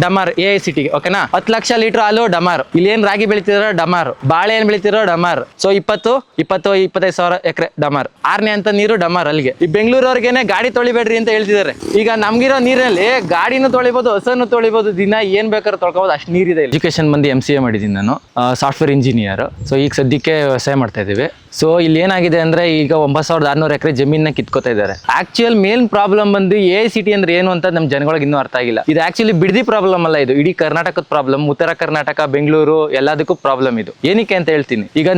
ಡಮಾರ್ AICT ಓಕೆನಾ. 10 lakh litre ಹಾಲು ಡಮಾರ್. ಇಲ್ಲಿ ಏನ್ ರಾಗಿ ಬೆಳಿತಿರೋ ಡಮಾರ್, ಬಾಳೆ ಏನ್ ಬೆಳಿತಿರೋ ಡಮಾರ್. ಸೊ 25 ಸಾವಿರ ಎಕರೆ ಡಮಾರ್. 6ನೇ ಅಂತ ನೀರು ಡಮಾರ್. ಅಲ್ಲಿಗೆ ಈ ಬೆಂಗಳೂರವ್ರಿಗೇನೆ ಗಾಡಿ ತೊಳಿಬೇಡ್ರಿ ಅಂತ ಹೇಳ್ತಿದ್ದಾರೆ. ಈಗ ನಮ್ಗಿರೋ ನೀರಲ್ಲಿ ಗಾಡಿನೂ ತೊಳಿಬಹುದು, ಹಸನ್ನು ತೊಳಿಬಹುದು, ದಿನ ಏನ್ ಬೇಕಾದ್ರೂ ತೊಳ್ಕೋಬಹುದು, ಅಷ್ಟು ನೀರಿದೆ. ಎಜುಕೇಶನ್ ಬಂದು MCA ಮಾಡಿದ್ದೀನಿ ನಾನು, ಸಾಫ್ಟ್ವೇರ್ ಇಂಜಿನಿಯರ್. ಸೊ ಈಗ ಸದ್ಯಕ್ಕೆ ವ್ಯವಸಾಯ ಮಾಡ್ತಾ ಇದೀವಿ. ಸೊ ಇಲ್ಲಿ ಏನಾಗಿದೆ ಅಂದ್ರೆ ಈಗ 9600 ಎಕರೆ ಜಮೀನ ಕಿತ್ಕೋತಾ ಇದ್ದಾರೆ. ಆಕ್ಚುಯಲ್ ಮೇನ್ ಪ್ರಾಬ್ಲಮ್ ಬಂದು AICT ಅಂದ್ರೆ ಏನು ಅಂತ ನಮ್ ಜನಗಳಿಗೆ ಇನ್ನೂ ಅರ್ಥ ಆಗಿಲ್ಲ. ಇದು ಆಕ್ಚುಲಿ ಬಿಡದಿ ಪ್ರಾಬ್ಲಮ್ ಅಲ್ಲ, ಇದು ಇಡೀ ಕರ್ನಾಟಕದ ಪ್ರಾಬ್ಲಮ್. ಉತ್ತರ ಕರ್ನಾಟಕ, ಬೆಂಗಳೂರು ಎಲ್ಲದಕ್ಕೂ ಪ್ರಾಬ್ಲಮ್ ಇದು. ಏನಕ್ಕೆ ಅಂತ ಹೇಳ್ತೀನಿ. ಈಗ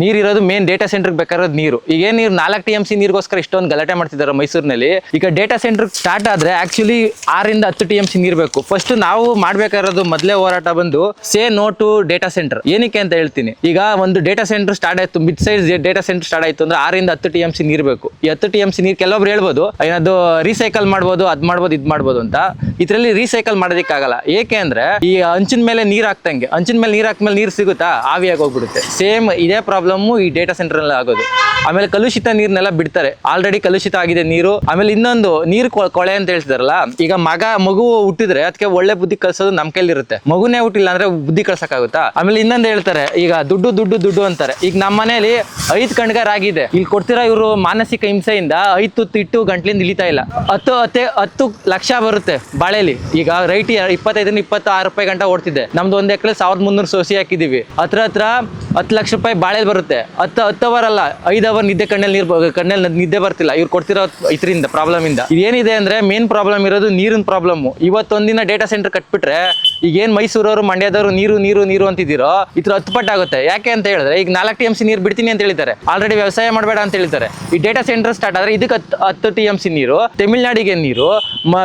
ನೀರಿರೋದು ಮೇನ್ ಡೇಟಾ ಸೆಂಟರ್ ಬೇಕಾಗಿರೋದು ನೀರು. ಈಗ ಏನ್ ನೀರು 4 TMC ನೀರಿಗೋಸ್ಕರ ಇಷ್ಟೊಂದು ಗಲಾಟೆ ಮಾಡ್ತಿದ್ದಾರೆ ಮೈಸೂರಿನಲ್ಲಿ. ಈಗ ಡೇಟಾ ಸೆಂಟರ್ ಸ್ಟಾರ್ಟ್ ಆದ್ರೆ ಆಕ್ಚುಲಿ 6ರಿಂದ 10 TMC ನೀರು ಬೇಕು. ಫಸ್ಟ್ ನಾವು ಮಾಡ್ಬೇಕಾಗಿರೋದು ಮೊದಲೇ ಹೋರಾಟ ಬಂದು say no to data center. ಏನಕ್ಕೆ ಅಂತ ಹೇಳ್ತೀನಿ. ಈಗ ಒಂದು ಡೇಟಾ ಸೆಂಟರ್ ಸ್ಟಾರ್ಟ್ ಆಯ್ತು, mid size data center start ಆಯ್ತು ಅಂದ್ರೆ 6ರಿಂದ 10 TMC ನೀರು ಬೇಕು. ಈ 10 TMC ನೀರು ಕೆಲವೊಬ್ರು ಹೇಳ್ಬೋದು ಏನದು ರೀಸೈಕಲ್ ಮಾಡ್ಬೋದು, ಅದ್ ಮಾಡ್ಬೋದು, ಇದ್ ಮಾಡ್ಬೋದು ಅಂತ. ಇದ್ರಲ್ಲಿ ರೀಸೈಕಲ್ ಮಾಡೋದಕ್ಕಾಗಲ್ಲ. ಏಕೆ ಅಂದ್ರೆ ಈ ಹಂಚಿನ ಮೇಲೆ ನೀರ್ ಹಾಕ್ತಂಗೆ, ಹಂಚಿನ ಮೇಲೆ ನೀರ್ ಹಾಕ್ಮೇಲೆ ನೀರು ಸಿಗುತ್ತಾ, ಆವಿಯಾಗಿ ಹೋಗ್ಬಿಡುತ್ತೆ. ಸೇಮ್ ಇದೇ ಪ್ರಾಬ್ಲಮ್ ಈ ಡೇಟಾ ಸೆಂಟರ್ ಅಲ್ಲಿ ಆಗೋದು. ಆಮೇಲೆ ಕಲುಷಿತ ನೀರ್ನೆಲ್ಲ ಬಿಡ್ತಾರೆ, ಆಲ್ರೆಡಿ ಕಲುಷಿತ ಆಗಿದೆ ನೀರು. ಆಮೇಲೆ ಇನ್ನೊಂದು ನೀರು ಕೊಳೆ ಅಂತ ಹೇಳ್ತಿದಾರಲ್ಲ, ಈಗ ಮಗು ಹುಟ್ಟಿದ್ರೆ ಅದಕ್ಕೆ ಒಳ್ಳೆ ಬುದ್ಧಿ ಕಳ್ಸೋದು ನಮ್ ಕೈಲಿರುತ್ತೆ. ಮಗುನೇ ಹುಟ್ಟಿಲ್ಲ ಅಂದ್ರೆ ಬುದ್ಧಿ ಕಳ್ಸಕ್ಕಾಗುತ್ತಾ? ಆಮೇಲೆ ಇನ್ನೊಂದು ಹೇಳ್ತಾರೆ, ಈಗ ದುಡ್ಡು ಅಂತಾರೆ. ಈಗ ನಮ್ಮ ಮನೇಲಿ 5 ಕಣ್ಗಾರ ಆಗಿದೆ, ಇಲ್ಲಿ ಕೊಡ್ತಿರೋ ಇವರು ಮಾನಸಿಕ ಹಿಂಸೆಯಿಂದ 5 ತುತ್ತು ಇಟ್ಟು ಗಂಟ್ಲಿಂದ ಇಳಿತಾ ಇಲ್ಲ. 10 ಲಕ್ಷ ಬರುತ್ತೆ ಬಾಳೆಲಿ. ಈಗ ರೈಟ್ 25-26 ರೂಪಾಯಿ ಗಂಟ ಓಡ್ತಿದೆ. ನಮ್ದು 1 ಎಕರೆ 1300 ಸೋಸಿ ಹಾಕಿದೀವಿ. ಹತ್ರ 10 ಲಕ್ಷ ರೂಪಾಯಿ ಬಾಳೆಲ್ ಬರುತ್ತೆ. 10 ಅವರ್ ಅಲ್ಲ, 5 ಅವರ್ ನಿದ್ದೆ ಕಣ್ಣಲ್ಲಿ ನಿದ್ದೆ ಬರ್ತಿಲ್ಲ ಇವ್ರು ಕೊಡ್ತಿರೋ ಇದರಿಂದ ಪ್ರಾಬ್ಲಮ್ ಇಂದ. ಇದೇನಿದೆ ಅಂದ್ರೆ ಮೇನ್ ಪ್ರಾಬ್ಲಮ್ ಇರೋದು ನೀರಿನ ಪ್ರಾಬ್ಲಮ್. ಇವತ್ತೊಂದಿನ ಡೇಟಾ ಸೆಂಟರ್ ಕಟ್ಬಿಟ್ರೆ ಈಗ ಏನ್ ಮೈಸೂರವರು ಮಂಡ್ಯದವರು ನೀರು ಅಂತಿದ್ದೀರೋ ಇದ್ರ 10 ಪಟ್ಟಾಗುತ್ತೆ. ಯಾಕೆ ಅಂತ ಹೇಳಿದ್ರೆ ಈಗ 4 TMC ನೀರು ಬಿಡ್ತೀನಿ ಅಂತ ಹೇಳಿದ್ದಾರೆ, ಆಲ್ರೆಡಿ ವ್ಯವಸಾಯ ಮಾಡಬೇಡ ಅಂತ ಹೇಳ್ತಾರೆ. ಈ ಡೇಟಾ ಸೆಂಟರ್ ಸ್ಟಾರ್ಟ್ ಆದ್ರೆ ಇದಕ್ಕೆ 10 TMC ನೀರು, ತಮಿಳ್ನಾಡಿಗೆ ನೀರು,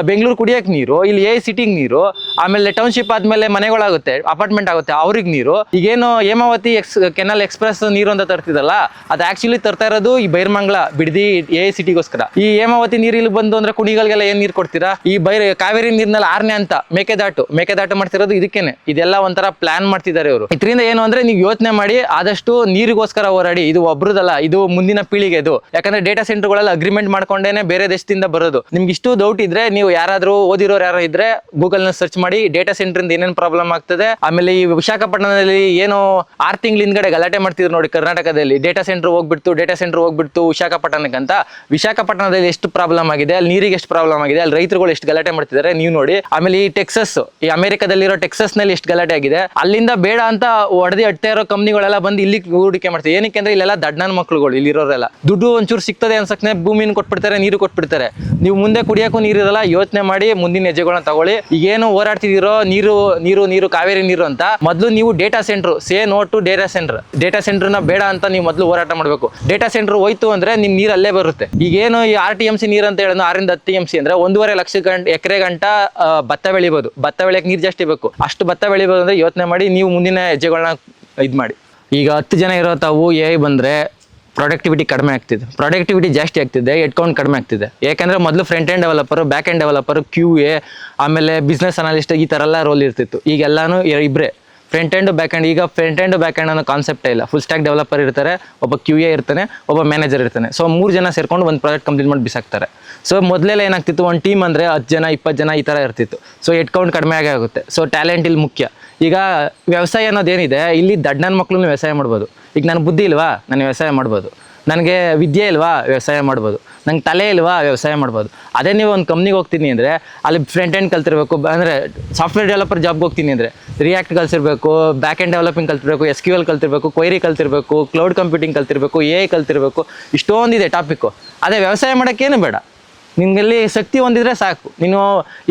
ಬೆಂಗಳೂರು ಕುಡಿಯಕ್ಕೆ ನೀರು, ಇಲ್ಲಿ AICT ನೀರು, ಆಮೇಲೆ ಟೌನ್ಶಿಪ್ ಆದ್ಮೇಲೆ ಮನೆಗಳಾಗುತ್ತೆ, ಅಪಾರ್ಟ್ಮೆಂಟ್ ಆಗುತ್ತೆ, ಅವ್ರಿಗೆ ನೀರು. ಈಗೇನು ಹೇಮಾವತಿ ಕೆನಲ್ ಎಕ್ಸ್ಪ್ರೆಸ್ ನೀರು ಅಂತ ತರ್ತಿದಲ್ಲ, ಅದು ಆಕ್ಚುಲಿ ತರ್ತಾ ಇರೋದು ಈ ಬೈರ್ಮಂಗ್ಲ ಬಿಡದಿ AICTಗೋಸ್ಕರ. ಈ ಹೇಮಾವತಿ ನೀರು ಇಲ್ಲಿ ಬಂದು ಅಂದ್ರೆ ಕುಣಿಗಳಿಗೆಲ್ಲ ಏನ್ ನೀರು ಕೊಡ್ತೀರಾ? ಈ ಕಾವೇರಿ ನೀರ್ನಲ್ಲಿ 6ನೇ ಅಂತ ಮೇಕೆದಾಟು ಮಾಡ್ತಿರೋದು ಇದಕ್ಕೇನೆ. ಇದೆಲ್ಲ ಒಂಥರ ಪ್ಲಾನ್ ಮಾಡ್ತಿದ್ದಾರೆ ಇವರು. ಇದರಿಂದ ಏನು ಅಂದ್ರೆ ನೀವು ಯೋಚನೆ ಮಾಡಿ, ಆದಷ್ಟು ನೀರಿಗೋಸ್ಕರ ಹೋರಾಡಿ. ಇದು ಒಬ್ರದಲ್ಲ, ಇದು ಮುಂದಿನ ಪೀಳಿಗೆ ಇದು. ಯಾಕಂದ್ರೆ ಡೇಟಾ ಸೆಂಟರ್ಗಳೆಲ್ಲ ಅಗ್ರಿಮೆಂಟ್ ಮಾಡ್ಕೊಂಡೇನೆ ಬೇರೆ ದೇಶದಿಂದ ಬರೋದು. ನಿಮ್ಗೆ ಇಷ್ಟು ಡೌಟ್ ಇದ್ರೆ ನೀವು ಯಾರಾದ್ರೂ ಓದಿರೋರು ಯಾರು ಇದ್ರೆ ಗೂಗಲ್ ನ ಸರ್ಚ್ ಮಾಡಿ ಡೇಟಾ ಸೆಂಟರ್ ಇಂದ ಏನೇನು ಪ್ರಾಬ್ಲಮ್ ಆಗ್ತದೆ. ಆಮೇಲೆ ಈ ವಿಶಾಖಪಟ್ಟಣದಲ್ಲಿ ಏನು 6 ತಿಂಗಳ ಹಿಂದ್ಗಡೆ ಗಲಾಟೆ ಮಾಡ್ತಿದ್ರು ನೋಡಿ ಕರ್ನಾಟಕದಲ್ಲಿ. ಡೇಟಾ ಸೆಂಟರ್ ಹೋಗ್ಬಿಟ್ಟು ವಿಶಾಖಪಟ್ಟಣಕ್ಕೆ ಅಂತ. ವಿಶಾಖಪಟ್ಟಣದಲ್ಲಿ ಎಷ್ಟು ಪ್ರಾಬ್ಲಮ್ ಆಗಿದೆ, ಅಲ್ಲಿ ನೀರಿಗೆ ಎಷ್ಟು ಪ್ರಾಬ್ಲಮ್ ಆಗಿದೆ, ಅಲ್ಲಿ ರೈತರುಗಳು ಎಷ್ಟು ಗಲಾಟೆ ಮಾಡ್ತಿದ್ದಾರೆ ನೀವು ನೋಡಿ. ಆಮೇಲೆ ಈ ಟೆಕ್ಸಸ್, ಈ ಅಮೆರಿಕದಲ್ಲಿರೋ ಟೆಕ್ಸಸ್ ನಲ್ಲಿ ಎಷ್ಟು ಗಲಾಟೆ ಆಗಿದೆ. ಅಲ್ಲಿಂದ ಬೇಡ ಅಂತ ಹೊಡೆದಿ ಅಡ್ತಾ ಇರೋ ಕಂಪ್ನಿಗಳೆಲ್ಲ ಬಂದು ಇಲ್ಲಿ ಹೂಡಿಕೆ ಮಾಡ್ತಾರೆ. ಏನಕ್ಕೆ ಅಂದ್ರೆ ಇಲ್ಲೆಲ್ಲ ದಡ್ಡನ ಮಕ್ಳುಗಳು ಇಲ್ಲಿರೋರೆಲ್ಲ. ದುಡ್ಡು ಒಂಚೂರು ಸಿಗ್ತದೆ ಅನ್ಸಕ್ನೆ ಭೂಮಿನ ಕೊಟ್ಬಿಡ್ತಾರೆ, ನೀರು ಕೊಟ್ಬಿಡ್ತಾರೆ. ನೀವು ಮುಂದೆ ಕುಡಿಯೋಕ್ಕೂ ನೀರಿರಲ್ಲ. ಯೋಚನೆ ಮಾಡಿ ಮುಂದಿನ ಹೆಜ್ಜೆಗಳನ್ನ ತಗೊಳ್ಳಿ. ಈಗೇನು ಹೋರಾಡ್ತಿದಿರೋ ನೀರು ಕಾವೇರಿ ನೀರು ಅಂತ, ಮೊದಲು ನೀವು data centre say no to data ಸೆಂಟರ್ನ ಬೇಡ ಅಂತ ನೀವು ಮೊದಲು ಹೋರಾಟ ಮಾಡಬೇಕು. ಡೇಟಾ ಸೆಂಟರ್ ಹೋಯ್ತು ಅಂದ್ರೆ ನಿಮ್ ನೀರು ಅಲ್ಲೇ ಬರುತ್ತೆ. ಈಗೇನು ಈ 6 TMC ನೀರು ಅಂತ ಹೇಳೋದು 6ರಿಂದ 10 TMC ಅಂದ್ರೆ 1.5 ಲಕ್ಷ ಎಕರೆ ಗಂಟ ಭತ್ತ ಬೆಳಿಬಹುದು. ಭತ್ತ ಬೆಳೆಯಕ್ಕೆ ನೀರು ಜಾಸ್ತಿ ಬೇಕು. ಅಷ್ಟು ಭತ್ತ ಬೆಳಿಬಹುದು ಅಂದ್ರೆ ಯೋಚನೆ ಮಾಡಿ ನೀವು ಮುಂದಿನ ಹೆಜ್ಜೆಗಳನ್ನ ಇದು ಮಾಡಿ. ಈಗ 10 ಜನ ಇರೋ ತಾವು AI ಬಂದ್ರೆ ಪ್ರೊಡಕ್ಟಿವಿಟಿ ಕಡಿಮೆ ಆಗ್ತಿದೆ, ಪ್ರೊಡಕ್ಟಿವಿಟಿ ಜಾಸ್ತಿ ಆಗ್ತಿದೆ, ಹೆಡ್ ಕೌಂಟ್ ಕಡಿಮೆ ಆಗ್ತಿದೆ. ಯಾಕಂದ್ರೆ ಮೊದಲು front end developer, back end developer, QA, ಆಮೇಲೆ ಬಿಸ್ನೆಸ್ ಅನಾಲಿಸ್ಟ್, ಈ ಥರ ಎಲ್ಲ ರೋಲ್ ಇರ್ತಿತ್ತು. ಈಗ ಎಲ್ಲಾನು ಇಬ್ಬರೇ, ಫ್ರಂಟ್ ಎಂಡ್ ಬ್ಯಾಕ್ ಎಂಡ್. ಈಗ ಫ್ರಂಟ್ ಎಂಡ್ ಬ್ಯಾಕ್ ಎಂಡ್ ಅನ್ನೋ ಕಾನ್ಸೆಪ್ಟೇ ಇಲ್ಲ. ಫುಲ್ ಸ್ಟ್ಯಾಕ್ ಡೆವಲಪರ್ ಇರ್ತಾರೆ, ಒಬ್ಬ QA ಇರ್ತಾನೆ, ಒಬ್ಬ ಮ್ಯಾನೇಜರ್ ಇರ್ತಾನೆ. ಸೊ 3 ಜನ ಸೇರ್ಕೊಂಡು ಒಂದು ಪ್ರಾಜೆಕ್ಟ್ ಕಂಪ್ಲೀಟ್ ಮಾಡಿ ಬಿಸಾಕ್ತಾರೆ. ಸೊ ಮೊದಲೆಲ್ಲ ಏನಾಗ್ತಿತ್ತು, ಒಂದು ಟೀಮ್ ಅಂದರೆ 10 ಜನ 20 ಜನ ಈ ಥರ ಇರ್ತಿತ್ತು. ಸೊ ಹೆಡ್ ಕೌಂಟ್ ಕಡಿಮೆ ಆಗುತ್ತೆ. ಸೊ ಟ್ಯಾಲೆಂಟ್ ಇಲ್ಲಿ ಮುಖ್ಯ. ಈಗ ವ್ಯವಸಾಯ ಅನ್ನೋದೇನಿದೆ, ಇಲ್ಲಿ ದಡ್ಡನ ಮಕ್ಕಳು ವ್ಯವಸಾಯ ಮಾಡ್ಬೋದು. ಈಗ ನನಗೆ ಬುದ್ಧಿ ಇಲ್ವಾ, ನಾನು ವ್ಯವಸಾಯ ಮಾಡ್ಬೋದು. ನನಗೆ ವಿದ್ಯೆ ಇಲ್ವಾ, ವ್ಯವಸಾಯ ಮಾಡ್ಬೋದು. ನಂಗೆ ತಲೆ ಇಲ್ವಾ, ವ್ಯವಸಾಯ ಮಾಡ್ಬೋದು. ಅದೇ ನೀವು ಒಂದು ಕಂಪ್ನಿಗೆ ಹೋಗ್ತೀನಿ ಅಂದರೆ ಅಲ್ಲಿ ಫ್ರಂಟ್ ಎಂಡ್ ಕಲ್ತಿರ್ಬೇಕು. ಅಂದರೆ ಸಾಫ್ಟ್ವೇರ್ ಡೆವಲಪರ್ ಜಾಬ್ಗೆ ಹೋಗ್ತೀನಿ ಅಂದರೆ ರಿಯಾಕ್ಟ್ ಕಲ್ತಿರ್ಬೇಕು, ಬ್ಯಾಕ್ ಎಂಡ್ ಡೆವಲಪಿಂಗ್ ಕಲ್ತಿರ್ಬೇಕು, SQL ಕಲ್ತಿರ್ಬೇಕು, ಕ್ವೈರಿ ಕಲ್ತಿರ್ಬೇಕು, ಕ್ಲೌಡ್ ಕಂಪ್ಯೂಟಿಂಗ್ ಕಲ್ತಿರ್ಬೇಕು, AI ಕಲ್ತಿರ್ಬೇಕು. ಇಷ್ಟೊಂದಿದೆ ಟಾಪಿಕ್ಕು. ಅದೇ ವ್ಯವಸಾಯ ಮಾಡೋಕ್ಕೇನು ಬೇಡ, ನಿಮಗೆಲ್ಲಿ ಶಕ್ತಿ ಹೊಂದಿದ್ರೆ ಸಾಕು. ನೀನು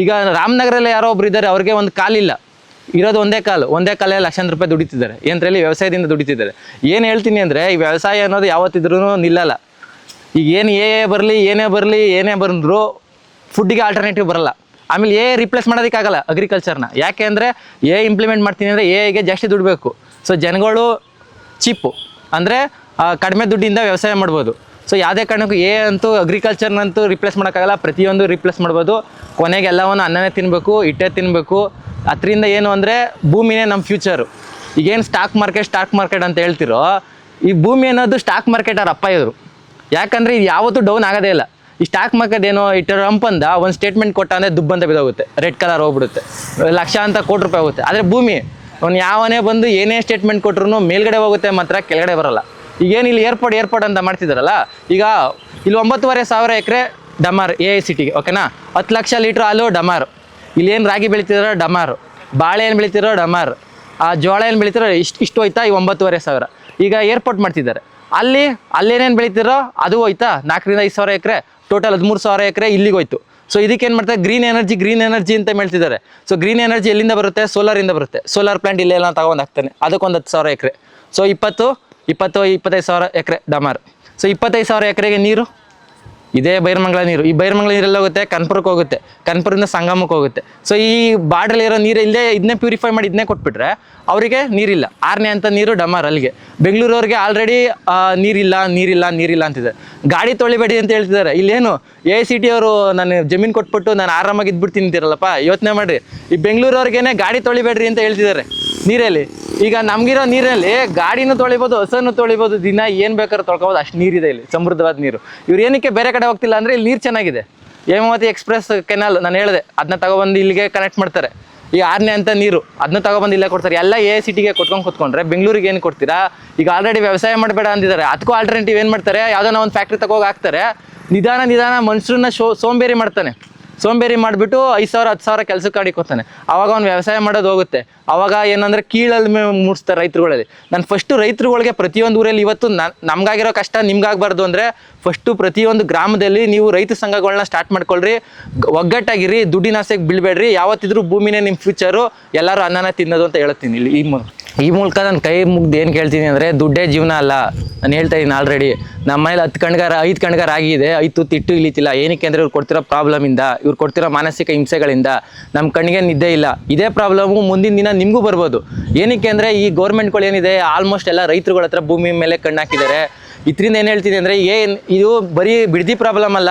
ಈಗ ರಾಮನಗರಲ್ಲಿ ಯಾರೋ ಒಬ್ರು ಇದ್ದಾರೆ, ಅವ್ರಿಗೆ ಒಂದು ಕಾಲಿಲ್ಲ, ಇರೋದು ಒಂದೇ ಕಾಲೇ ಲಕ್ಷಾಂತರ ರೂಪಾಯಿ ದುಡಿತಿದ್ದಾರೆ. ಏನರಲ್ಲಿ ವ್ಯವಸಾಯದಿಂದ ದುಡಿತಿದ್ದಾರೆ. ಏನು ಹೇಳ್ತೀನಿ ಅಂದರೆ ಈ ವ್ಯವಸಾಯ ಅನ್ನೋದು ಯಾವತ್ತಿದ್ರೂ ನಿಲ್ಲಲ್ಲ. ಈಗ ಏನು ಏನೇ ಬಂದರೂ ಫುಡ್ಡಿಗೆ ಆಲ್ಟರ್ನೇಟಿವ್ ಬರಲ್ಲ. ಆಮೇಲೆ ರಿಪ್ಲೇಸ್ ಮಾಡೋದಕ್ಕಾಗಲ್ಲ ಅಗ್ರಿಕಲ್ಚರ್ನ. ಯಾಕೆ ಅಂದರೆ ಇಂಪ್ಲಿಮೆಂಟ್ ಮಾಡ್ತೀನಿ ಅಂದರೆ AIಗೆ ಜಾಸ್ತಿ ದುಡ್ಡು ಬೇಕು. ಸೊ ಜನಗಳು ಚೀಪು ಅಂದರೆ ಕಡಿಮೆ ದುಡ್ಡಿಂದ ವ್ಯವಸಾಯ ಮಾಡ್ಬೋದು. ಸೊ ಯಾವುದೇ ಕಾರಣಕ್ಕೂ ಅಂತೂ ಅಗ್ರಿಕಲ್ಚರ್ನಂತೂ ರಿಪ್ಲೇಸ್ ಮಾಡೋಕ್ಕಾಗಲ್ಲ. ಪ್ರತಿಯೊಂದು ರಿಪ್ಲೇಸ್ ಮಾಡ್ಬೋದು. ಕೊನೆಗೆ ಎಲ್ಲವನ್ನು ಅನ್ನನೇ ತಿನ್ನಬೇಕು, ಹಿಟ್ಟೇ ತಿನ್ನಬೇಕು. ಅದರಿಂದ ಏನು ಅಂದರೆ ಭೂಮಿನೇ ನಮ್ಮ ಫ್ಯೂಚರು. ಈಗೇನು ಸ್ಟಾಕ್ ಮಾರ್ಕೆಟ್ ಅಂತ ಹೇಳ್ತಿರೋ, ಈ ಭೂಮಿ ಅನ್ನೋದು ಸ್ಟಾಕ್ ಮಾರ್ಕೆಟ್ ಅವ್ರ ಅಪ್ಪ ಇವರು. ಯಾಕಂದರೆ ಇದು ಯಾವತ್ತೂ ಡೌನ್ ಆಗೋದೇ ಇಲ್ಲ. ಈ ಸ್ಟಾಕ್ ಮಾರ್ಕೆಟ್ ಏನೋ ಇಟ್ಟರ ಅಂಪಂದ ಒಂದು ಸ್ಟೇಟ್ಮೆಂಟ್ ಕೊಟ್ಟ ಅಂದರೆ ದುಬ್ಬ ಅಂತ ಬಿದ್ದೋಗುತ್ತೆ, ರೆಡ್ ಕಲರ್ ಹೋಗ್ಬಿಡುತ್ತೆ, ಲಕ್ಷಾಂತರ ಕೋಟಿ ರೂಪಾಯಿ ಹೋಗುತ್ತೆ. ಆದರೆ ಭೂಮಿ ಅವ್ನು ಯಾವನೇ ಬಂದು ಏನೇ ಸ್ಟೇಟ್ಮೆಂಟ್ ಕೊಟ್ರು ಮೇಲ್ಗಡೆ ಹೋಗುತ್ತೆ, ಮಾತ್ರ ಕೆಳಗಡೆ ಬರಲ್ಲ. ಈಗೇನು ಇಲ್ಲಿ ಏರ್ಪೋರ್ಟ್ ಅಂತ ಮಾಡ್ತಿದ್ದಾರಲ್ಲ, ಈಗ ಇಲ್ಲಿ 9,500 ಎಕರೆ ಡಮಾರ್ AICTಗೆ, ಓಕೆನಾ. 10 ಲಕ್ಷ ಲೀಟ್ರ್ ಹಾಲು ಡಮಾರ್. ಇಲ್ಲಿ ಏನು ರಾಗಿ ಬೆಳಿತಿದಾರೋ ಡಮಾರ್, ಬಾಳೆ ಏನು ಬೆಳಿತಿರೋ ಡಮಾರ್, ಜೋಳ ಏನು ಬೆಳಿತಿರೋ ಇಷ್ಟು ಹೋಯ್ತಾ ಈ 9,500. ಈಗ ಏರ್ಪೋರ್ಟ್ ಮಾಡ್ತಿದ್ದಾರೆ, ಅಲ್ಲೇನೇನು ಬೆಳಿತಿರೋ ಅದು ಹೋಯ್ತಾ 4,000 5 ಸಾವಿರ ಎಕರೆ, ಟೋಟಲ್ 13,000 ಎಕರೆ ಇಲ್ಲಿಗೆ ಹೋಯ್ತು. ಸೊ ಇದಕ್ಕೇನು ಮಾಡ್ತಾರೆ, ಗ್ರೀನ್ ಎನರ್ಜಿ ಅಂತ ಹೇಳ್ತಿದ್ದಾರೆ. ಸೊ ಗ್ರೀನ್ ಎನರ್ಜಿ ಎಲ್ಲಿಂದ ಬರುತ್ತೆ, ಸೋಲಾರಿಂದ ಬರುತ್ತೆ. ಸೋಲಾರ್ ಪ್ಲಾಂಟ್ ಇಲ್ಲೆಲ್ಲ ತಗೊಂಡು ಹಾಕ್ತಾನೆ, ಅದಕ್ಕೊಂದು 10,000 ಎಕರೆ. ಸೊ 25,000 ಎಕರೆ ಡಮಾರ್. ಸೊ 25,000 ಎಕರೆಗೆ ನೀರು ಇದೇ ಬೈರಮಂಗಲ ನೀರು. ಈ ಬೈರಮಂಗಲ ನೀರೆಲ್ಲ ಹೋಗುತ್ತೆ, ಕನ್ಪುರಕ್ಕೆ ಹೋಗುತ್ತೆ, ಕನ್ಪುರಿಂದ ಸಂಗಮಕ್ಕೆ ಹೋಗುತ್ತೆ. ಸೊ ಈ ಬಾರ್ಡ್ರಲ್ಲಿರೋ ನೀರು ಇಲ್ಲದೆ ಇದನ್ನೇ ಪ್ಯೂರಿಫೈ ಮಾಡಿ ಇದನ್ನೇ ಕೊಟ್ಬಿಟ್ರೆ ಅವರಿಗೆ ನೀರಿಲ್ಲ. 6ನೇ ಅಂತ ನೀರು ಡಮಾರ್ ಅಲ್ಲಿಗೆ. ಬೆಂಗಳೂರವ್ರಿಗೆ ಆಲ್ರೆಡಿ ನೀರಿಲ್ಲ ಅಂತಿದ್ದಾರೆ. ಗಾಡಿ ತೊಳಿಬೇಡಿ ಅಂತ ಹೇಳ್ತಿದ್ದಾರೆ. ಇಲ್ಲೇನು AICT ಅವರು ನಾನು ಜಮೀನು ಕೊಟ್ಬಿಟ್ಟು ನಾನು ಆರಾಮಾಗಿ ಇದ್ಬಿಡ್ತೀನಿ ಅಂತಿರಲ್ಲಪ್ಪ, ಯೋಚನೆ ಮಾಡಿರಿ. ಈ ಬೆಂಗಳೂರವ್ರಿಗೇನೆ ಗಾಡಿ ತೊಳಿಬೇಡ್ರಿ ಅಂತ ಹೇಳ್ತಿದ್ದಾರೆ ನೀರಲ್ಲಿ. ಈಗ ನಮಗಿರೋ ನೀರಲ್ಲಿ ಗಾಡಿನೂ ತೊಳಿಬೋದು, ಹಸನ್ನು ತೊಳಿಬೋದು, ದಿನ ಏನು ಬೇಕಾದ್ರೂ ತೊಳ್ಕೊಬೋದು, ಅಷ್ಟು ನೀರಿದೆ ಇಲ್ಲಿ, ಸಮೃದ್ಧವಾದ ನೀರು. ಇವ್ರು ಏನಕ್ಕೆ ಬೇರೆ ಕಡೆ ಹೋಗ್ತಿಲ್ಲ ಅಂದರೆ ಇಲ್ಲಿ ನೀರು ಚೆನ್ನಾಗಿದೆ. ಹೇಮಾವತಿ ಎಕ್ಸ್ಪ್ರೆಸ್ ಕೆನಾಲ್ ನಾನು ಹೇಳಿದೆ, ಅದನ್ನ ತಗೊಬಂದು ಇಲ್ಲಿಗೆ ಕನೆಕ್ಟ್ ಮಾಡ್ತಾರೆ. ಈ 6ನೇ ಅಂತ ನೀರು ಅದನ್ನ ತಗೊಬಂದು ಇಲ್ಲೇ ಕೊಡ್ತಾರೆ. ಎಲ್ಲ AICTಗೆ ಕೂತ್ಕೊಂಡ್ರೆ ಬೆಂಗಳೂರಿಗೆ ಏನು ಕೊಡ್ತೀರಾ? ಈಗ ಆಲ್ರೆಡಿ ವ್ಯವಸಾಯ ಮಾಡಬೇಡ ಅಂದಿದ್ದಾರೆ, ಅದಕ್ಕೂ ಆಲ್ಟರ್ನೇಟಿವ್ ಏನು ಮಾಡ್ತಾರೆ, ಯಾವುದೋ ಒಂದು ಫ್ಯಾಕ್ಟ್ರಿ ತಗೋಗಿ ಹಾಕ್ತಾರೆ. ನಿಧಾನ ಮನುಷ್ಯರನ್ನ ಸೋಂಬೇರಿ ಮಾಡ್ತಾನೆ. ಸೋಂಬೇರಿ ಮಾಡಿಬಿಟ್ಟು 5,000 10,000 ಕೆಲಸಕ್ಕೆ ಅಡಿಕೊತಾನೆ. ಅವಾಗ ಅವ್ನು ವ್ಯವಸಾಯ ಮಾಡೋದು ಹೋಗುತ್ತೆ. ಅವಾಗ ಏನಂದರೆ ಕೀಳಲ್ಲಿ ಮೂಡಿಸ್ತಾರೆ ರೈತರುಗಳಲ್ಲಿ. ನಾನು ಫಸ್ಟು ರೈತರುಗಳಿಗೆ ಪ್ರತಿಯೊಂದು ಊರಲ್ಲಿ ಇವತ್ತು ನಮಗಾಗಿರೋ ಕಷ್ಟ ನಿಮ್ಗಾಗಬಾರ್ದು ಅಂದರೆ ಫಸ್ಟು ಪ್ರತಿಯೊಂದು ಗ್ರಾಮದಲ್ಲಿ ನೀವು ರೈತ ಸಂಘಗಳನ್ನ ಸ್ಟಾರ್ಟ್ ಮಾಡ್ಕೊಳ್ರಿ, ಒಗ್ಗಟ್ಟಾಗಿರಿ, ದುಡ್ಡಿನ ಆಸೆಗೆ ಬೀಳ್ಬೇಡ್ರಿ. ಯಾವತ್ತಿದ್ರೂ ಭೂಮಿನೇ ನಿಮ್ಮ ಫ್ಯೂಚರು, ಎಲ್ಲರೂ ಅನ್ನನ ತಿನ್ನೋದು ಅಂತ ಹೇಳ್ತೀನಿ ಇಲ್ಲಿ. ಈ ಮೂಲಕ ನಾನು ಕೈ ಮುಗ್ದು ಏನು ಕೇಳ್ತೀನಿ ಅಂದರೆ, ದುಡ್ಡೇ ಜೀವನ ಅಲ್ಲ. ನಾನು ಹೇಳ್ತಾ ಇದ್ದೀನಿ ಆಲ್ರೆಡಿ. ನಮ್ಮ ಮನೇಲಿ 5 ಕಣ್ಗಾರ ಆಗಿದೆ, 5 ತುತ್ತು ಇಳಿತಿಲ್ಲ. ಏನಕ್ಕೆ ಅಂದರೆ ಇವ್ರು ಕೊಡ್ತಿರೋ ಪ್ರಾಬ್ಲಮಿಂದ, ಇವ್ರು ಕೊಡ್ತಿರೋ ಮಾನಸಿಕ ಹಿಂಸೆಗಳಿಂದ ನಮ್ಮ ಕಣ್ಣಿಗೆ ನಿದ್ದೆ ಇಲ್ಲ. ಇದೇ ಪ್ರಾಬ್ಲಮು ಮುಂದಿನ ದಿನ ನಿಮಗೂ ಬರ್ಬೋದು. ಏನಕ್ಕೆ ಅಂದರೆ ಈ ಗೌರ್ಮೆಂಟ್ಗಳು ಏನಿದೆ ಆಲ್ಮೋಸ್ಟ್ ಎಲ್ಲ ರೈತರುಗಳ ಹತ್ರ ಭೂಮಿ ಮೇಲೆ ಕಣ್ಣು ಹಾಕಿದ್ದಾರೆ. ಇದರಿಂದ ಏನು ಹೇಳ್ತೀನಿ ಅಂದರೆ, ಇದು ಬರೀ ಬಿಡದಿ ಪ್ರಾಬ್ಲಮ್ ಅಲ್ಲ,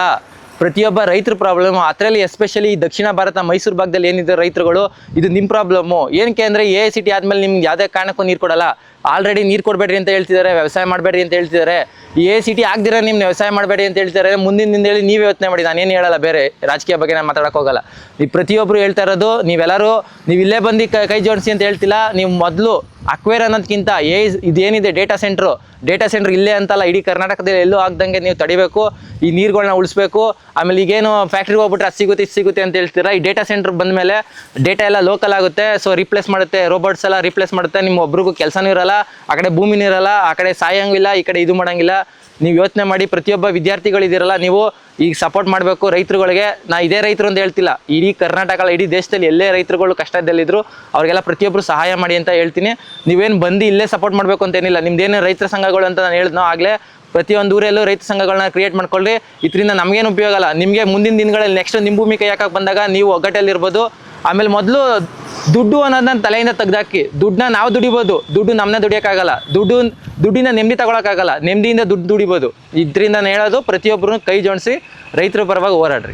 ಪ್ರತಿಯೊಬ್ಬ ರೈತರ ಪ್ರಾಬ್ಲಮ್. ಅದರಲ್ಲಿ ಎಸ್ಪೆಷಲಿ ಈ ದಕ್ಷಿಣ ಭಾರತ ಮೈಸೂರು ಭಾಗದಲ್ಲಿ ಏನಿದೆ ರೈತರುಗಳು, ಇದು ನಿಮ್ಮ ಪ್ರಾಬ್ಲಮ್ಮು. ಏನಕ್ಕೆ ಅಂದರೆ AICT ಆದಮೇಲೆ ನಿಮ್ಗೆ ಯಾವುದೇ ಕಾರಣಕ್ಕೂ ನೀರು ಕೊಡಲ್ಲ. ಆಲ್ರೆಡಿ ನೀರು ಕೊಡಬೇಡ್ರಿ ಅಂತ ಹೇಳ್ತಿದ್ದಾರೆ, ವ್ಯವಸಾಯ ಮಾಡಬೇಡ್ರಿ ಅಂತ ಹೇಳ್ತಿದ್ದಾರೆ. ಈ AICT ಆಗದಿರ ನಿಮ್ಮ ವ್ಯವಸಾಯ ಮಾಡಬೇಡಿ ಅಂತ ಹೇಳ್ತಾರೆ. ಮುಂದಿನ ದಿನದಲ್ಲಿ ನೀವು ಯೋಚನೆ ಮಾಡಿ, ನಾನೇನು ಹೇಳಲ್ಲ, ಬೇರೆ ರಾಜಕೀಯ ಬಗ್ಗೆ ನಾನು ಮಾತಾಡೋಕೆ ಹೋಗಲ್ಲ. ನೀವು ಪ್ರತಿಯೊಬ್ಬರು ಹೇಳ್ತಾ ಇರೋದು, ನೀವೆಲ್ಲರೂ ನೀವು ಇಲ್ಲೇ ಬಂದು ಕೈ ಜೋಡಿಸಿ ಅಂತ ಹೇಳ್ತಿಲ್ಲ. ನೀವು ಮೊದಲು ಅಕ್ವೇರ್ ಅನ್ನೋದಕ್ಕಿಂತ ಇದೇನಿದೆ ಡೇಟಾ ಸೆಂಟ್ರ್ ಇಲ್ಲೇ ಅಂತಲ್ಲ, ಇಡೀ ಕರ್ನಾಟಕದಲ್ಲಿ ಎಲ್ಲೂ ಆಗ್ದಂಗೆ ನೀವು ತಡಿಬೇಕು. ಈ ನೀರುಗಳನ್ನ ಉಳಿಸ್ಬೇಕು. ಆಮೇಲೆ ಈಗೇನು ಫ್ಯಾಕ್ಟ್ರಿಗೆ ಹೋಗ್ಬಿಟ್ರೆ ಅದು ಸಿಗುತ್ತೆ ಅಂತ ಹೇಳ್ತೀರಾ. ಈ ಡೇಟಾ ಸೆಂಟ್ರ್ ಬಂದಮೇಲೆ ಡೇಟಾ ಎಲ್ಲ ಲೋಕಲ್ ಆಗುತ್ತೆ. ಸೊ ರಿಪ್ಲೇಸ್ ಮಾಡುತ್ತೆ, ರೋಬೋಟ್ಸ್ ಎಲ್ಲ ರಿಪ್ಲೇಸ್ ಮಾಡುತ್ತೆ. ನಿಮ್ಮ ಒಬ್ರಿಗೂ ಕೆಲಸನೂ ಇರಲ್ಲ, ಆ ಕಡೆ ಭೂಮಿನೂ ಇರಲ್ಲ, ಆ ಕಡೆ ಸಾಯಂಗಿಲ್ಲ, ಈ ಕಡೆ ಇದು ಮಾಡೋಂಗಿಲ್ಲ. ನೀವು ಯೋಚನೆ ಮಾಡಿ, ಪ್ರತಿಯೊಬ್ಬ ವಿದ್ಯಾರ್ಥಿಗಳಿದ್ದೀರಲ್ಲ, ನೀವು ಈಗ ಸಪೋರ್ಟ್ ಮಾಡಬೇಕು ರೈತರುಗಳಿಗೆ. ನಾ ಇದೇ ರೈತರು ಅಂತ ಹೇಳ್ತಿಲ್ಲ, ಇಡೀ ಕರ್ನಾಟಕ ಇಡೀ ದೇಶದಲ್ಲಿ ಎಲ್ಲೇ ರೈತರುಗಳು ಕಷ್ಟದಲ್ಲಿದ್ದರು ಅವ್ರಿಗೆಲ್ಲ ಪ್ರತಿಯೊಬ್ಬರು ಸಹಾಯ ಮಾಡಿ ಅಂತ ಹೇಳ್ತೀನಿ. ನೀವೇನು ಬಂದು ಇಲ್ಲೇ ಸಪೋರ್ಟ್ ಮಾಡಬೇಕು ಅಂತೇನಿಲ್ಲ. ನಿಮ್ದೇನು ರೈತರ ಸಂಘಗಳು ಅಂತ ನಾನು ಹೇಳಿದ್ನೋ ಆಗಲೇ, ಪ್ರತಿಯೊಂದು ಊರಲ್ಲೂ ರೈತ ಸಂಘಗಳನ್ನ ಕ್ರಿಯೇಟ್ ಮಾಡ್ಕೊಳ್ಳಿ. ಇದರಿಂದ ನಮಗೇನು ಉಪಯೋಗ ಅಲ್ಲ, ನಿಮಗೆ ಮುಂದಿನ ದಿನಗಳಲ್ಲಿ ನೆಕ್ಸ್ಟ್ ನಿಮ್ಮ ಭೂಮಿ ಕೈ ಹಾಕಕ್ಕೆ ಬಂದಾಗ ನೀವು ಒಗ್ಗಟ್ಟಲ್ಲಿರ್ಬೋದು. ಆಮೇಲೆ ಮೊದಲು ದುಡ್ಡು ಅನ್ನೋದನ್ನ ತಲೆಯಿಂದ ತೆಗ್ದಾಕಿ. ದುಡ್ಡನ್ನ ನಾವು ದುಡಿಬೋದು, ದುಡ್ಡು ನಮ್ಮನ್ನ ದುಡಿಯೋಕ್ಕಾಗಲ್ಲ. ದುಡ್ಡಿನ ನೆಮ್ಮದಿ ತಗೊಳಕ್ಕಾಗಲ್ಲ, ನೆಮ್ಮದಿಯಿಂದ ದುಡ್ಡು ದುಡಿಬೋದು. ಇದರಿಂದ ನಾನು ಹೇಳೋದು, ಪ್ರತಿಯೊಬ್ಬರು ಕೈ ಜೋಡಿಸಿ ರೈತರ ಪರವಾಗಿ ಹೋರಾಡ್ರಿ.